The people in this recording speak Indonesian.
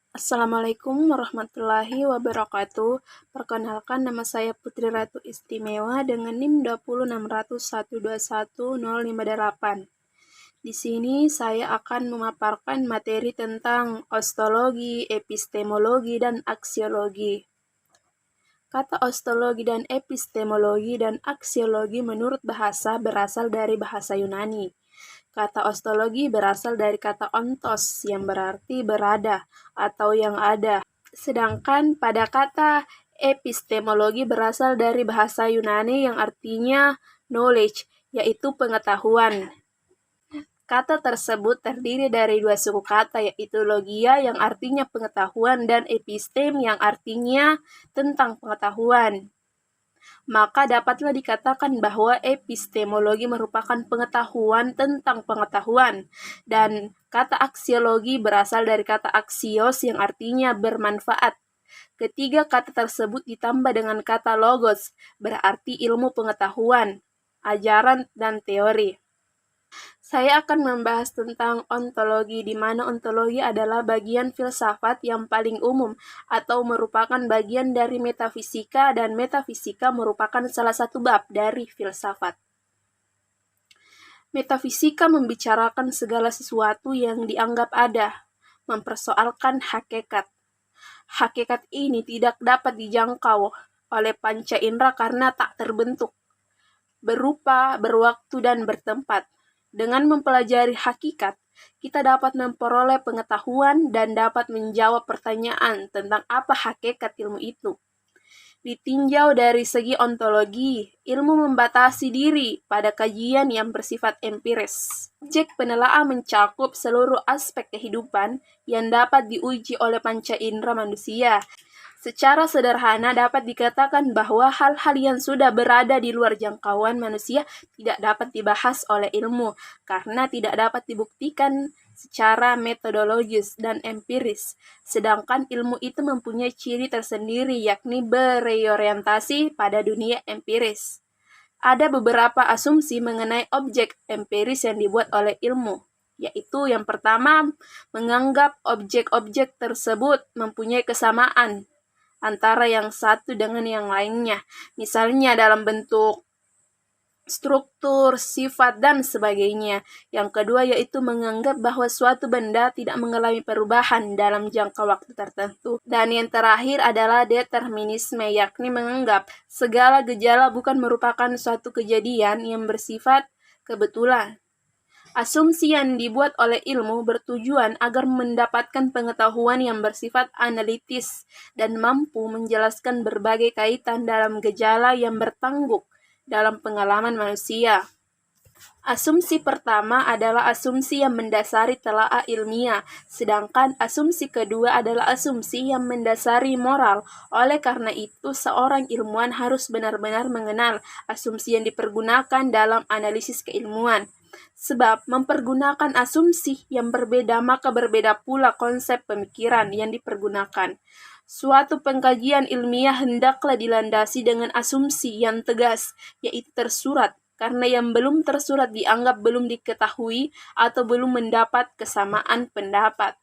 Assalamualaikum warahmatullahi wabarakatuh. Perkenalkan, nama saya Putri Ratu Istimewa dengan NIM 20600121058. Di sini saya akan memaparkan materi tentang ostologi, epistemologi, dan aksiologi. Kata ostologi dan epistemologi dan aksiologi menurut bahasa berasal dari bahasa Yunani. Kata ostologi berasal dari kata ontos yang berarti berada atau yang ada. Sedangkan pada kata epistemologi berasal dari bahasa Yunani yang artinya knowledge, yaitu pengetahuan. Kata tersebut terdiri dari dua suku kata, yaitu logia yang artinya pengetahuan dan epistem yang artinya tentang pengetahuan. Maka dapatlah dikatakan bahwa epistemologi merupakan pengetahuan tentang pengetahuan, dan kata aksiologi berasal dari kata aksios yang artinya bermanfaat. Ketiga kata tersebut ditambah dengan kata logos, berarti ilmu pengetahuan, ajaran, dan teori. Saya akan membahas tentang ontologi, di mana ontologi adalah bagian filsafat yang paling umum atau merupakan bagian dari metafisika, dan metafisika merupakan salah satu bab dari filsafat. Metafisika membicarakan segala sesuatu yang dianggap ada, mempersoalkan hakikat. Hakikat ini tidak dapat dijangkau oleh panca indera karena tak terbentuk, berupa, berwaktu, dan bertempat. Dengan mempelajari hakikat, kita dapat memperoleh pengetahuan dan dapat menjawab pertanyaan tentang apa hakikat ilmu itu. Ditinjau dari segi ontologi, ilmu membatasi diri pada kajian yang bersifat empiris. Objek penelaahan mencakup seluruh aspek kehidupan yang dapat diuji oleh panca indera manusia. Secara sederhana dapat dikatakan bahwa hal-hal yang sudah berada di luar jangkauan manusia tidak dapat dibahas oleh ilmu karena tidak dapat dibuktikan secara metodologis dan empiris. Sedangkan ilmu itu mempunyai ciri tersendiri, yakni berorientasi pada dunia empiris. Ada beberapa asumsi mengenai objek empiris yang dibuat oleh ilmu, yaitu yang pertama, menganggap objek-objek tersebut mempunyai kesamaan antara yang satu dengan yang lainnya, misalnya dalam bentuk, struktur, sifat, dan sebagainya. Yang kedua yaitu menganggap bahwa suatu benda tidak mengalami perubahan dalam jangka waktu tertentu. Dan yang terakhir adalah determinisme, yakni menganggap segala gejala bukan merupakan suatu kejadian yang bersifat kebetulan. Asumsi yang dibuat oleh ilmu bertujuan agar mendapatkan pengetahuan yang bersifat analitis dan mampu menjelaskan berbagai kaitan dalam gejala yang bertangguk dalam pengalaman manusia. Asumsi pertama adalah asumsi yang mendasari telaah ilmiah, sedangkan asumsi kedua adalah asumsi yang mendasari moral. Oleh karena itu, seorang ilmuwan harus benar-benar mengenal asumsi yang dipergunakan dalam analisis keilmuan. Sebab mempergunakan asumsi yang berbeda, maka berbeda pula konsep pemikiran yang dipergunakan. Suatu pengkajian ilmiah hendaklah dilandasi dengan asumsi yang tegas, yaitu tersurat, karena yang belum tersurat dianggap belum diketahui atau belum mendapat kesamaan pendapat.